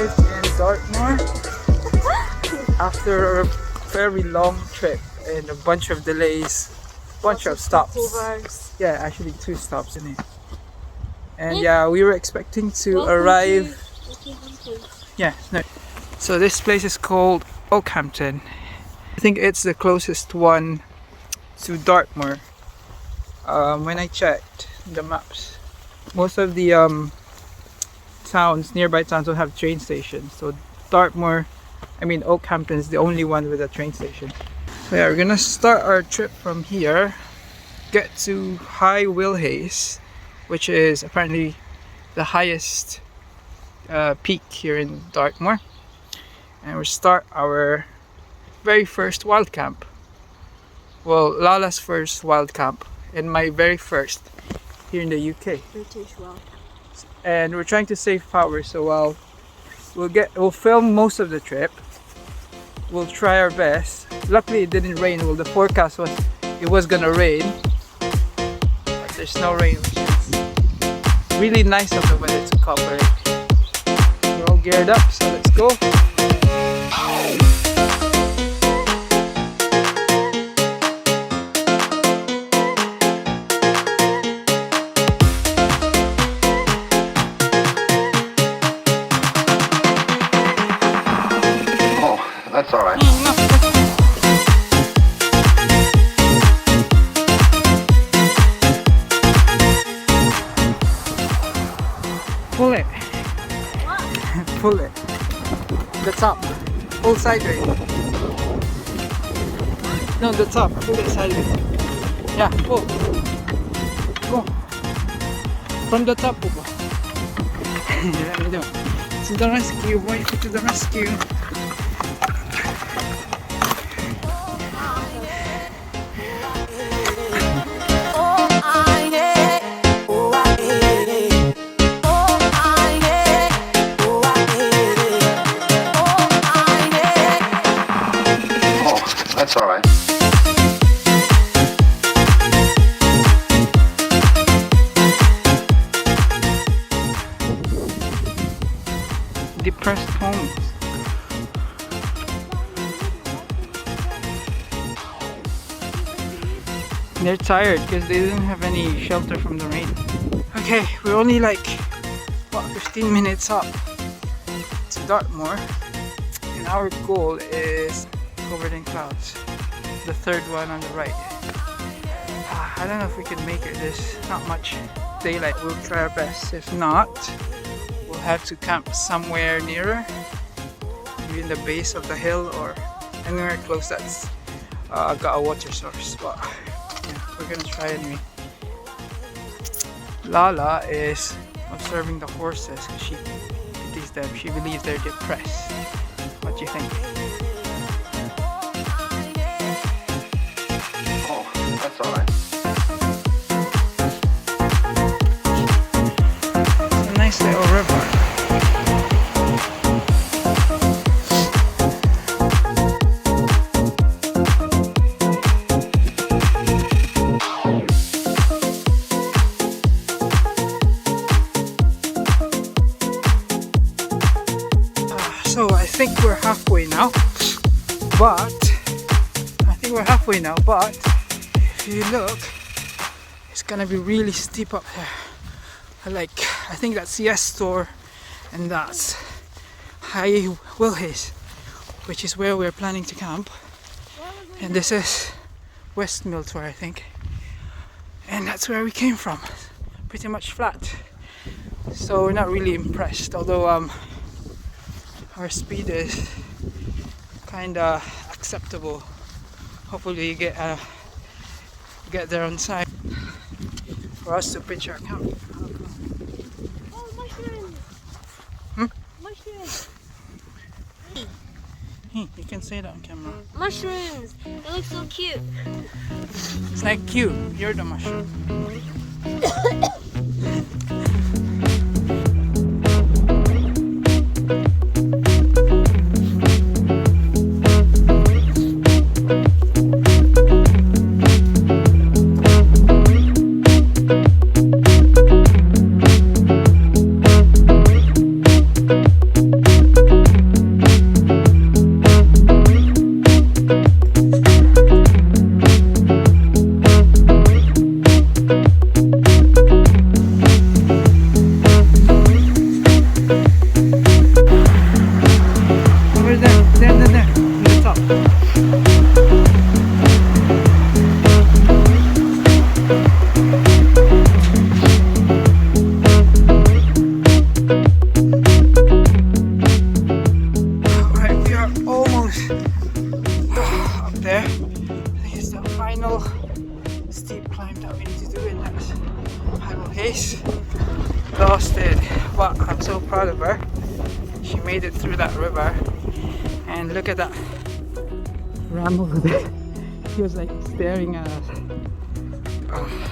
arrived in Dartmoor after a very long trip and a bunch of delays, bunch of stops. Yeah, actually 2 stops in it. And yeah, we were expecting to arrive. Yeah, no. So this place is called Okehampton. I think it's the closest one to Dartmoor. When I checked the maps, most of the nearby towns don't have train stations. So Okehampton is the only one with a train station. So yeah, we're gonna start our trip from here, get to High Willhays, which is apparently the highest peak here in Dartmoor, and we'll start our very first wild camp. Well, Lala's first wild camp and my very first here in the UK. British wild camp. And we're trying to save power, so we'll film most of the trip. We'll try our best. Luckily it didn't rain. Well, the forecast was it was gonna rain, but there's no rain, which is really nice of the weather to cooperate. We're all geared up, so let's go. That's all right. Pull it. What? Pull it. The top. Pull sideways. No, the top. Pull it sideways. Yeah, pull. Go. From the top, pull. To the rescue, boy. To the rescue. That's all right. Depressed homes. They're tired because they didn't have any shelter from the rain. Okay, we're only like 15 minutes up to Dartmoor, and our goal is covered in clouds. The third one on the right. I don't know if we can make it. There's not much daylight. We'll try our best. If not, we'll have to camp somewhere nearer, maybe in the base of the hill or anywhere close that's got a water source. But yeah, we're gonna try anyway. Lala is observing the horses because she pities them. She believes they're depressed. What do you think? That's all right. It's a nice little river. So I think we're halfway now, but if you look, it's gonna be really steep up there. Like, I think that's CS Store and that's High Willhays, which is where we're planning to camp. And this is West Miltor, I think. And that's where we came from. Pretty much flat. So we're not really impressed, although our speed is kinda acceptable. Hopefully you get there on time for us to pitch our camp. Oh, mushrooms! Mushrooms! Hey, you can say that on camera. Mushrooms! They look so cute. It's like you. You're the mushroom. Alright, we are almost up there. I think it's the final steep climb that we need to do, and that's High Willhays. Exhausted, but I'm so proud of her. She made it through that river, and look at that ram over there. He was like staring at us.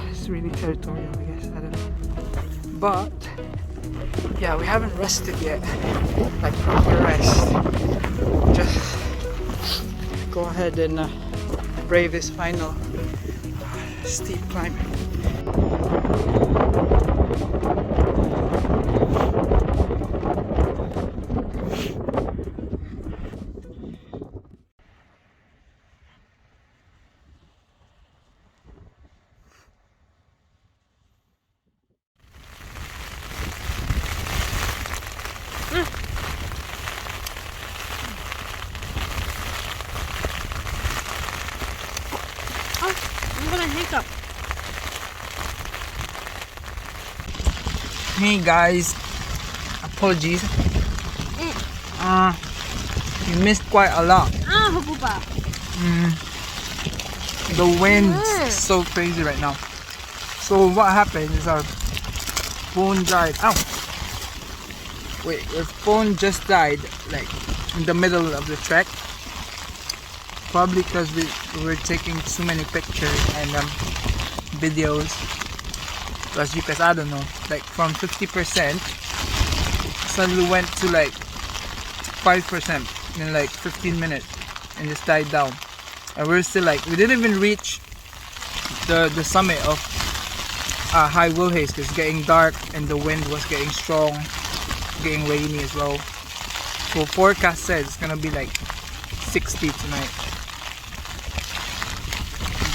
It's really territorial, I guess. I don't know. But yeah, we haven't rested yet, like proper rest. Just go ahead and brave this final steep climb. I'm gonna hiccup. Hey guys, apologies. You missed quite a lot. Pupa. The wind's so crazy right now. So what happened is our phone died. Ow! Wait, your phone just died like in the middle of the trek. Probably because we were taking too many pictures and videos. Because I don't know, like from 50% suddenly went to like 5% in like 15 minutes and just died down. And we're still like, we didn't even reach the summit of High Willhays because it's getting dark and the wind was getting strong, getting rainy as well. So forecast says it's gonna be like 60 tonight.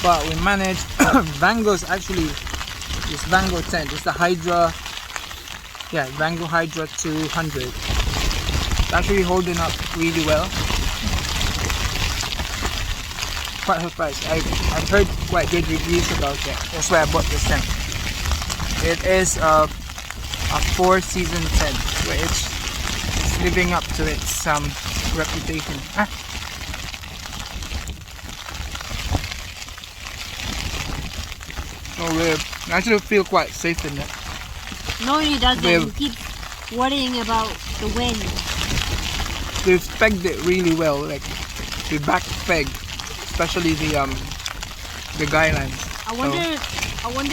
But we managed. Vango's actually this Vango tent. It's the Hydra. Yeah, Vango Hydra 200. It's actually holding up really well. Quite surprised. I've heard quite good reviews about it. That's why I bought this tent. It is a 4-season tent, so it's living up to its reputation. So I actually feel quite safe in it. No, he doesn't. You keep worrying about the wind. We've pegged it really well. Like we back pegged, especially the guidelines. I wonder if what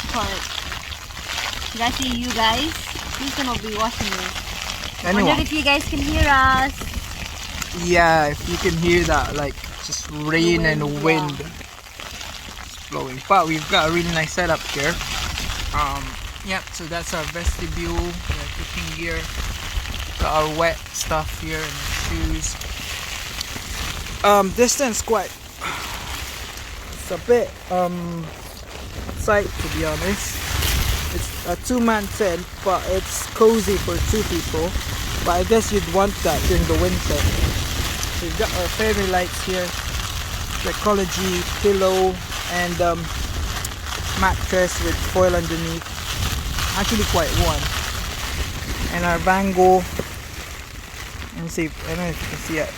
you call it? Should I say you guys? Who's gonna be watching this? I wonder if you guys can hear us. Yeah, if you can hear that, like just rain and wind blowing. But we've got a really nice setup here. Yeah, so that's our vestibule, our cooking gear, got our wet stuff here and shoes. Distance quite, it's a bit tight to be honest. It's a 2-man tent, but it's cozy for 2 people. But I guess you'd want that during the winter. So we've got our fairy lights here, the ecology pillow, and mattress with foil underneath. Actually quite warm. And our Vango, let me see, I don't know if you can see it.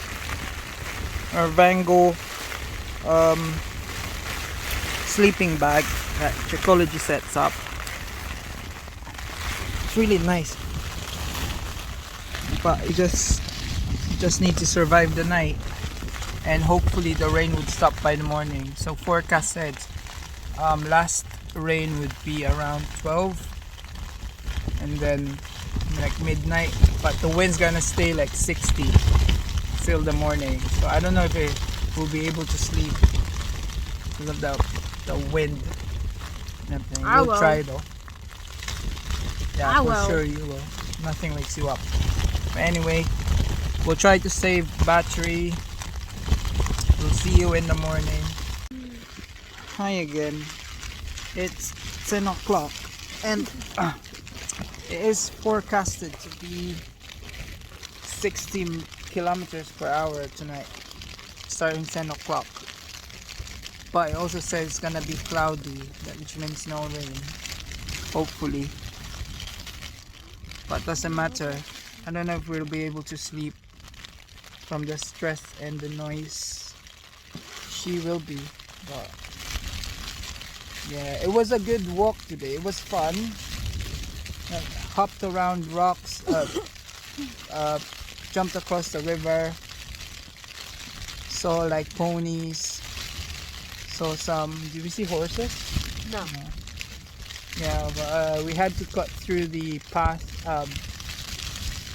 Our Vango sleeping bag that Ecology sets up. It's really nice. But you just need to survive the night, and hopefully the rain would stop by the morning. So forecast said last rain would be around 12 and then like midnight, but the wind's gonna stay like 60 till the morning. So I don't know if we'll be able to sleep because of the wind and everything. We'll try though. Yeah, for sure you will. Nothing wakes you up. But anyway, we'll try to save battery. We'll see you in the morning. Hi again. It's 10 o'clock and it is forecasted to be 60 kilometers per hour tonight, starting 10 o'clock. But it also says it's gonna be cloudy, which means no rain, hopefully. But doesn't matter. I don't know if we'll be able to sleep from the stress and the noise. She will be, but yeah, it was a good walk today. It was fun. Hopped around rocks, jumped across the river, saw like ponies, saw some. Did we see horses? No. Yeah, but we had to cut through the path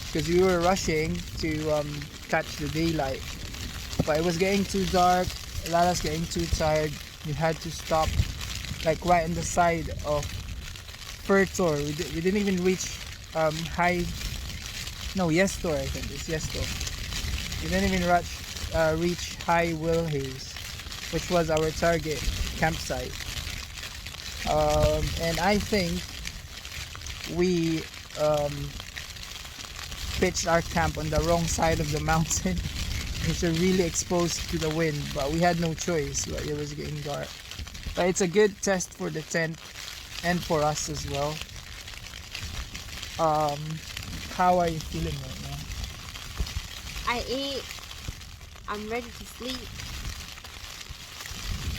because we were rushing to catch the daylight, but it was getting too dark. Lala's getting too tired. We had to stop like right on the side of Furtor. We didn't even reach Yestor, I think it's Yestor. We didn't even reach High Willhays, which was our target campsite. And I think we pitched our camp on the wrong side of the mountain, which are really exposed to the wind, but we had no choice. But it was getting dark. But it's a good test for the tent and for us as well. How are you feeling right now? I ate. I'm ready to sleep.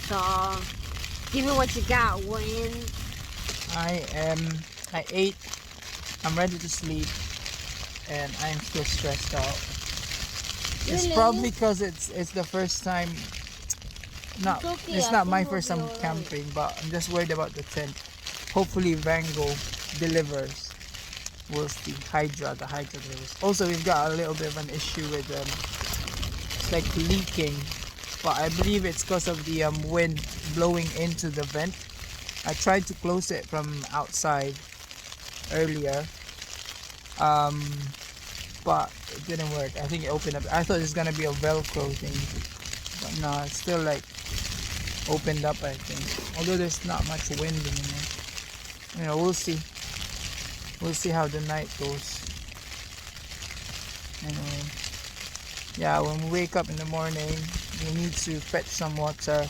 So, give me what you got, Wayne. I ate. I'm ready to sleep, and I'm still stressed out. It's Really? probably because it's the first time. Not It's okay, it's I not think my we'll first be time alright. camping, but I'm just worried about the tent. Hopefully Vango delivers. We'll see. The Hydra delivers. Also, we've got a little bit of an issue with it's like leaking, but I believe it's because of the wind blowing into the vent. I tried to close it from outside earlier, but it didn't work. I think it opened up. I thought it was gonna be a Velcro thing, but no, it's still like opened up, I think. Although there's not much wind anymore. You know, we'll see. We'll see how the night goes. Anyway, yeah, when we wake up in the morning, we need to fetch some water,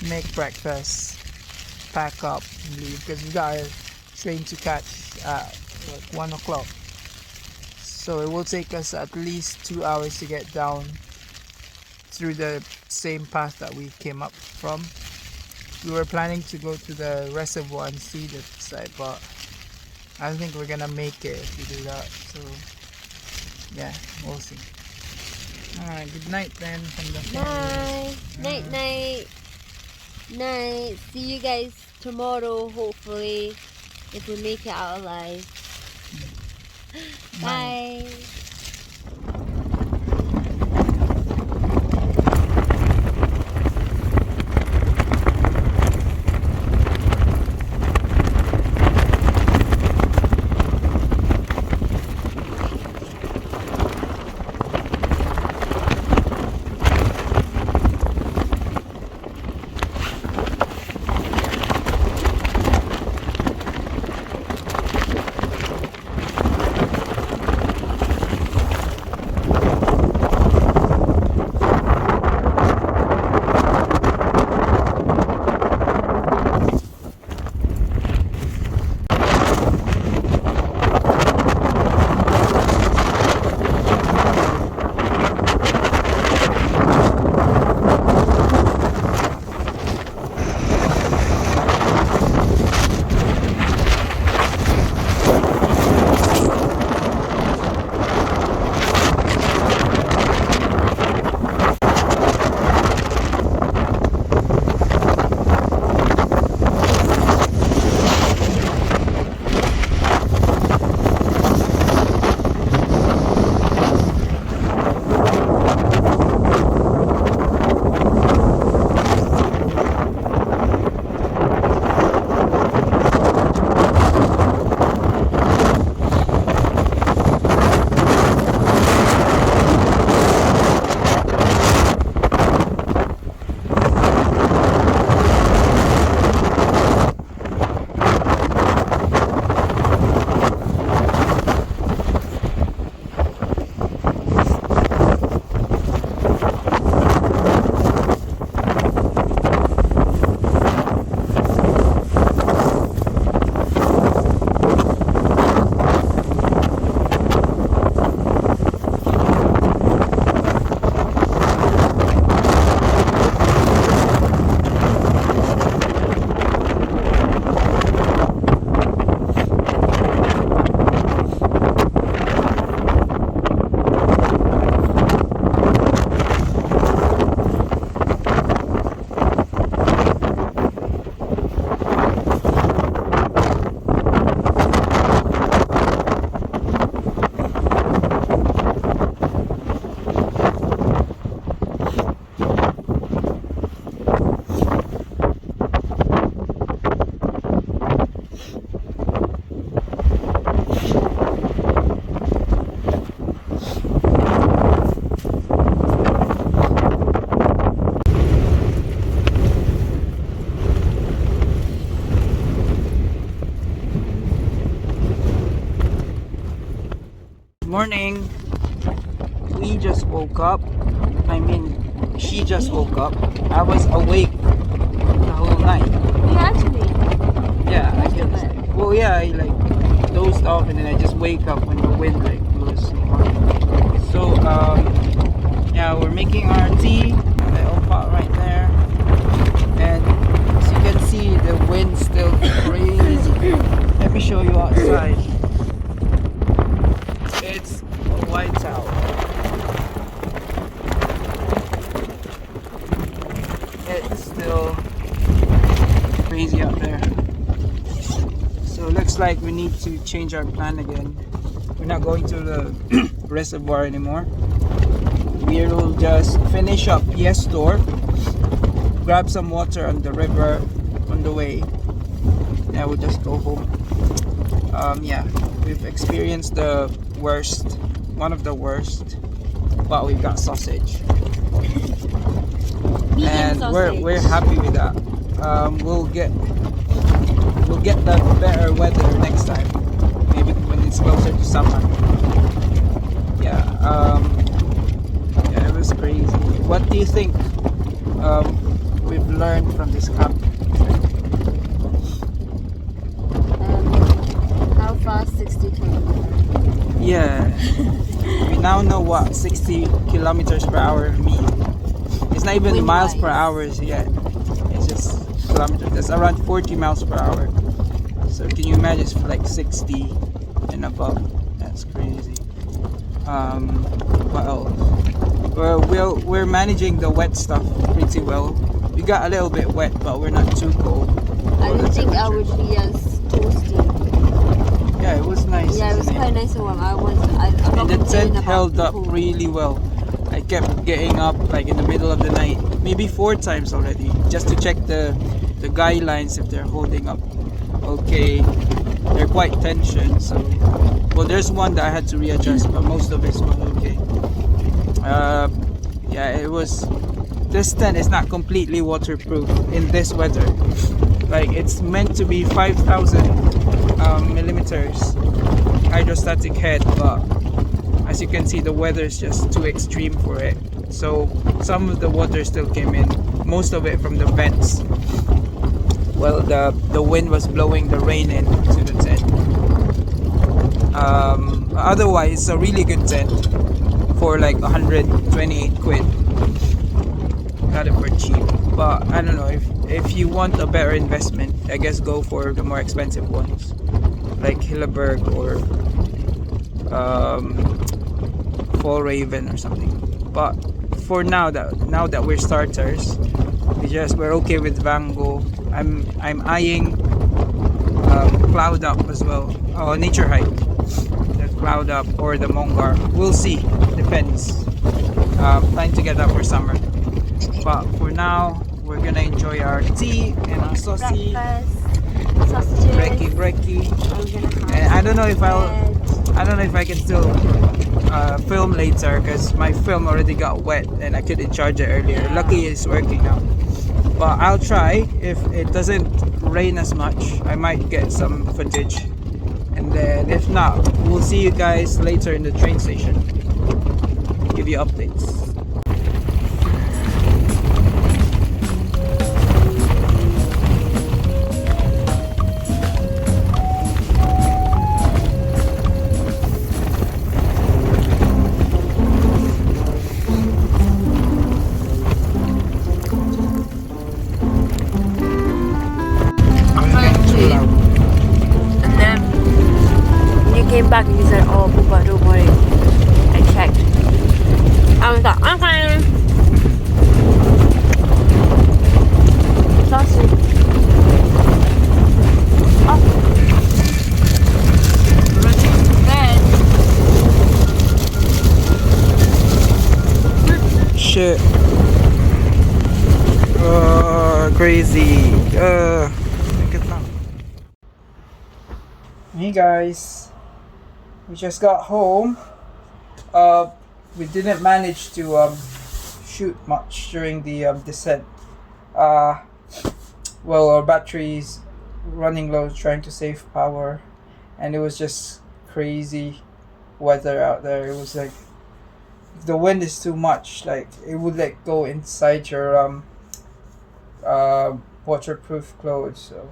make breakfast, pack up, and leave because we got a train to catch at like 1 o'clock. So it will take us at least 2 hours to get down through the same path that we came up from. We were planning to go to the reservoir and see the side, but I don't think we're gonna make it if we do that. So yeah, we'll see. Alright, good night then from the Night. family. Night. Night. See you guys tomorrow, hopefully, if we make it out alive. Bye. morning. We just woke up. I mean, she just woke up. I was awake the whole night. You actually? Yeah, I Most of guess. it. Well, yeah, I like dozed off and then I just wake up when the wind like blows more. So, yeah, we're making our tea. Little pot right there. And as you can see, the wind's still crazy. Let me show you outside. It's white out. It's still crazy out there. So it looks like we need to change our plan again. We're not going to the reservoir anymore. We'll just finish up Yes Store, grab some water on the river on the way, and we'll just go home. Yeah, we've experienced the worst, one of the worst, but we got sausage. And we're happy with that. We'll get the better weather next time, maybe when it's closer to summer. Yeah, yeah, it was crazy. What do you think we've learned from this camp? How fast 60 kilometers? Yeah, we now know what 60 kilometers per hour mean. It's not even miles per hour yet. It's just kilometers. That's around 40 miles per hour. So can you imagine it's like 60 and above? That's crazy. What else? We're managing the wet stuff pretty well. We got a little bit wet, but we're not too cold. I didn't think I would be as toasty. Yeah, it was nice. Yeah, it was quite nice and warm. I'm And not the tent complaining about held the up cold. really well. I kept getting up like in the middle of the night, maybe 4 times already, just to check the guidelines if they're holding up okay. They're quite tensioned, so well, there's one that I had to readjust, but most of it's okay. Yeah, it was. This tent is not completely waterproof in this weather. Like it's meant to be 5,000 millimeters hydrostatic head, but as you can see, the weather is just too extreme for it. So some of the water still came in, most of it from the vents. Well, the wind was blowing the rain into the tent. Otherwise, it's a really good tent for like 128 quid. Got it for cheap, but I don't know, if you want a better investment, I guess go for the more expensive ones like Hilleberg or Fall Raven or something. But for now that we're starters, we're okay with Vango. I'm eyeing Cloud Up as well. Oh, Nature Hike, the Cloud Up or the Mongar. We'll see, depends. Planning to get up for summer. But for now, we're gonna enjoy our tea and our saucy, Sausages. brekkie. I'm gonna have And I don't know if bread. I can still film later because my film already got wet and I couldn't charge it earlier. Lucky it's working now. But I'll try. If it doesn't rain as much, I might get some footage. And then if not, we'll see you guys later in the train station. Give you updates. And then you came back and you said, "Oh, Papa, don't worry." I checked. I was like, "Okay." Sausage. Oh. Running to bed. Shit. Crazy. Hey guys, we just got home. We didn't manage to shoot much during the descent. Well, our battery's running low, trying to save power, and it was just crazy weather out there. It was like if the wind is too much, like it would like go inside your waterproof clothes. So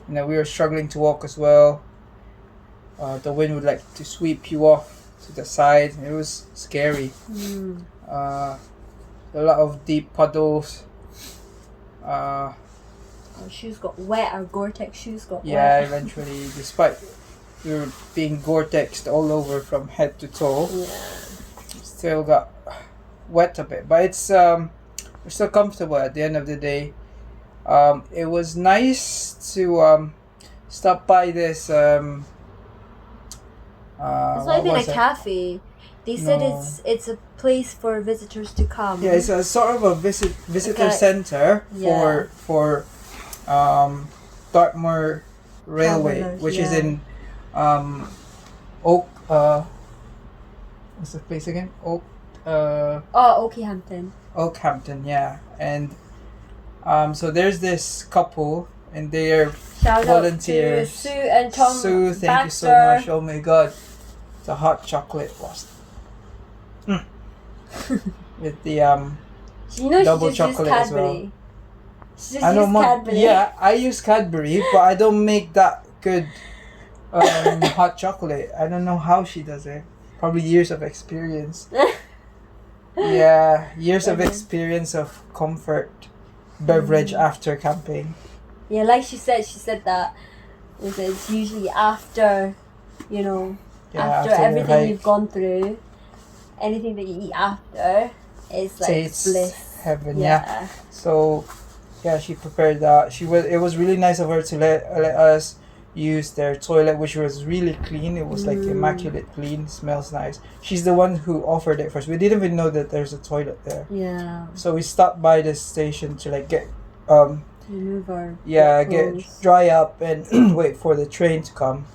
we were struggling to walk as well. The wind would like to sweep you off to the side. It was scary. A lot of deep puddles. Our shoes got wet. Our Gore-Tex shoes got Yeah, wet. eventually, despite we were being Gore-Texed all over from head to toe, still got wet a bit. But it's we're still comfortable at the end of the day. It was nice to stop by this. It's not even a cafe. They said No. it's a place for visitors to come. Yeah, it's a sort of a visitor Okay. center Yeah. for Dartmoor Railway, Travelers, which is yeah. in what's the place again? Okehampton. Okehampton, yeah. And so there's this couple and they're Shout volunteers. out to Sue and Tom. Sue, thank you so Baxter. much. Oh my god. The hot chocolate was with the You know double she just used chocolate as well. Cadbury. She just I know, used Cadbury. yeah, I use Cadbury, but I don't make that good hot chocolate. I don't know how she does it. Probably years of experience. Yeah, years of experience of comfort beverage after camping. Yeah, like she said that it's usually after, Yeah, after your everything hike. you've gone through, anything that you eat after is like Tastes bliss. heaven, yeah. So, yeah, she prepared that. It was really nice of her to let us use their toilet, which was really clean. It was like immaculate clean, smells nice. She's the one who offered it first. We didn't even know that there's a toilet there. Yeah. So we stopped by this station to like get Remove our get clothes. dry up and wait for the train to come.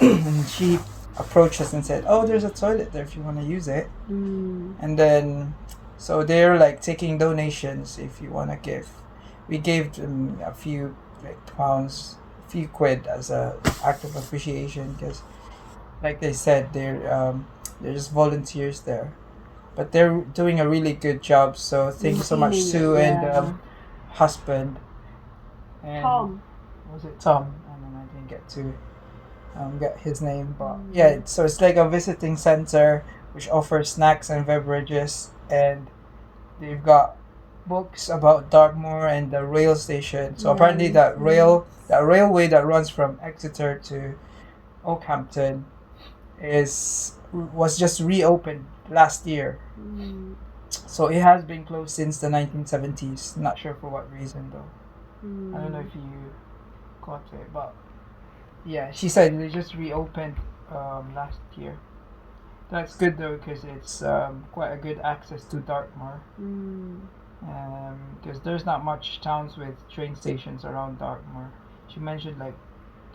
And she approached us and said, "Oh, there's a toilet there if you want to use it." And then so they're like taking donations if you want to give. We gave them a few like pounds, a few quid as a act of appreciation because, like they said, they're just volunteers there, but they're doing a really good job. So thank you so much, Sue and husband. And Tom. was it Tom? And then I didn't get to get his name, but yeah. So it's like a visiting center which offers snacks and beverages, and they've got books about Dartmoor and the rail station. So apparently that railway that runs from Exeter to Okehampton was just reopened last year. So it has been closed since the 1970s. Not sure for what reason though. I don't know if you caught it, but yeah, she said they just reopened last year. That's good though because it's quite a good access to Dartmoor. Because there's not much towns with train stations around Dartmoor. She mentioned like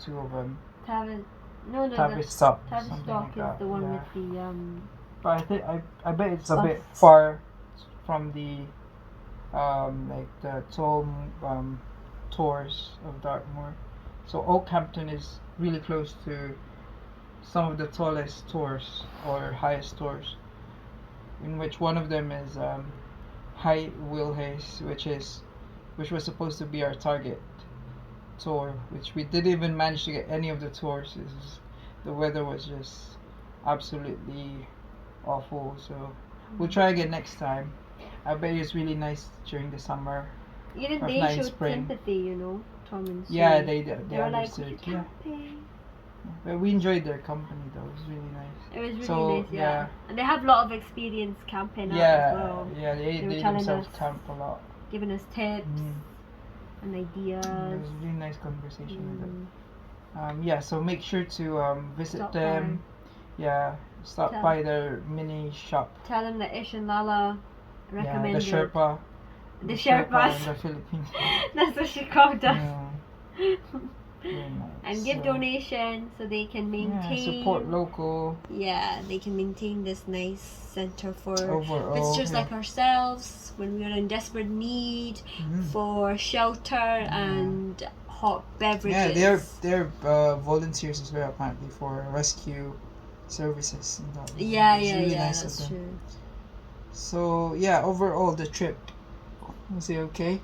two of them. Tavistock, something Tavistock like is that. the one yeah. with the But I think I bet it's a bus. bit far from the like the toll tours of Dartmoor. So Okehampton is really close to some of the tallest tours or highest tours, in which one of them is High Willhays, which was supposed to be our target tour, which we didn't even manage to get any of the tours. The weather was just absolutely awful, so we'll try again next time. I bet it's really nice during the summer. Even Or they not in showed spring. sympathy, Tom and Sue. Yeah, they They were like, understood. "We're Yeah, camping." but we enjoyed their company though. It was really nice. It was really So, nice, yeah. yeah. And they have a lot of experience camping out as Yeah, well, yeah, They were they telling themselves us. camp a lot. giving us tips and It ideas. was a really nice conversation with them. Yeah, so make sure to visit Stop them. Yeah, stop Tell- by their mini shop. Tell them that Ish and Lala Yeah, recommended. the Sherpa. The in Sherpas. the Philippines. That's what she called us. Yeah, very nice. And give So, donations so they can maintain. Yeah, support local. Yeah, they can maintain this nice center for Overall, visitors yeah. like ourselves when we are in desperate need for shelter and hot beverages. Yeah, they're volunteers as well apparently for rescue services in Dartmoor. Yeah, It's yeah, really yeah. nice of That's them. true. So yeah, overall the trip was it okay?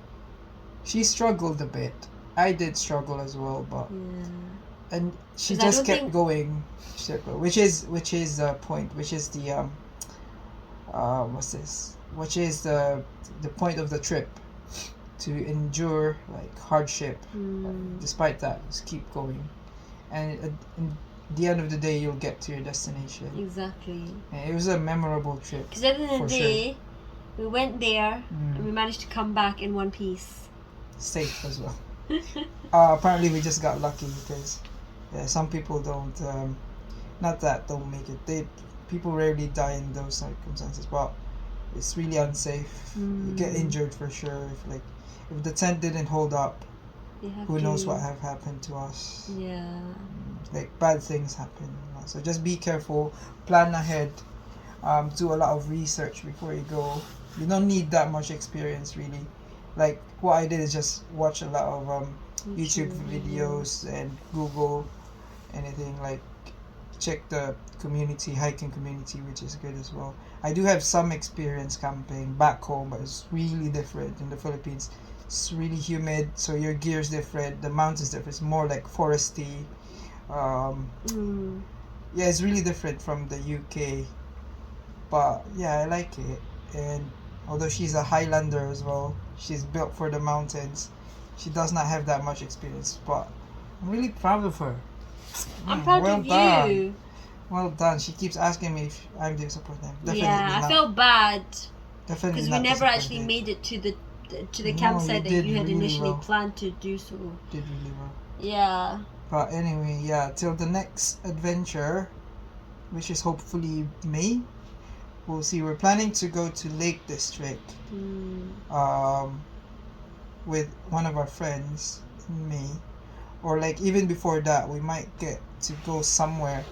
She struggled a bit. I did struggle as well, but Yeah. and she 'Cause I just don't kept think- going. She kept going, which is the point, which is the what's this? Which is the point of the trip, to endure like hardship. Despite that, just keep going, and at the end of the day, you'll get to your destination. Exactly. And it was a memorable trip. Because at the end of For the day, we went there Mm. and we managed to come back in one piece. Safe as well. Apparently, we just got lucky because some people don't. Not that don't make it. People rarely die in those circumstances, but it's really unsafe. You get injured for sure. If the tent didn't hold up, You have who to, knows what have happened to us. Yeah. Like bad things happen. So just be careful. Plan ahead. Do a lot of research before you go. You don't need that much experience really. Like what I did is just watch a lot of YouTube videos and Google anything, like check the community, hiking community, which is good as well. I do have some experience camping back home, but it's really different in the Philippines. It's really humid, so your gear's different, the mountain's different, it's more like foresty. Yeah, it's really different from the UK, but yeah, I like it. And although she's a Highlander as well, she's built for the mountains, she does not have that much experience, but I'm really proud of her. I'm proud well of done. you. Well done. She keeps asking me if I'm disappointed. Definitely Yeah, not. I felt bad Definitely because we not never actually disappointed. made it to the No, campsite you that you did had really initially well. planned to do so. Did really well. Yeah. But anyway, yeah, till the next adventure, which is hopefully May, we'll see. We're planning to go to Lake District with one of our friends in May, or like even before that, we might get to go somewhere.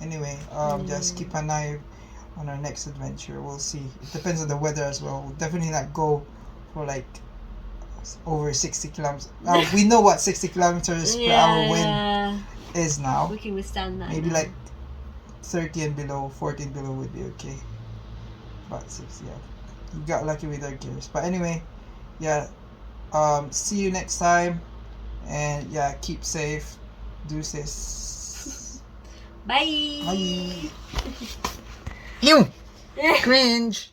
Anyway, just keep an eye on our next adventure. We'll see. It depends on the weather as well. We'll definitely not go for like over 60 kilometers. We know what 60 kilometers per hour wind is now. We can withstand that. Maybe now. like 30 and below, 14 below would be okay. But 60, yeah. We got lucky with our gears. But anyway, yeah. See you next time. And yeah, keep safe. Deuces. Bye. Bye. Ew! Cringe!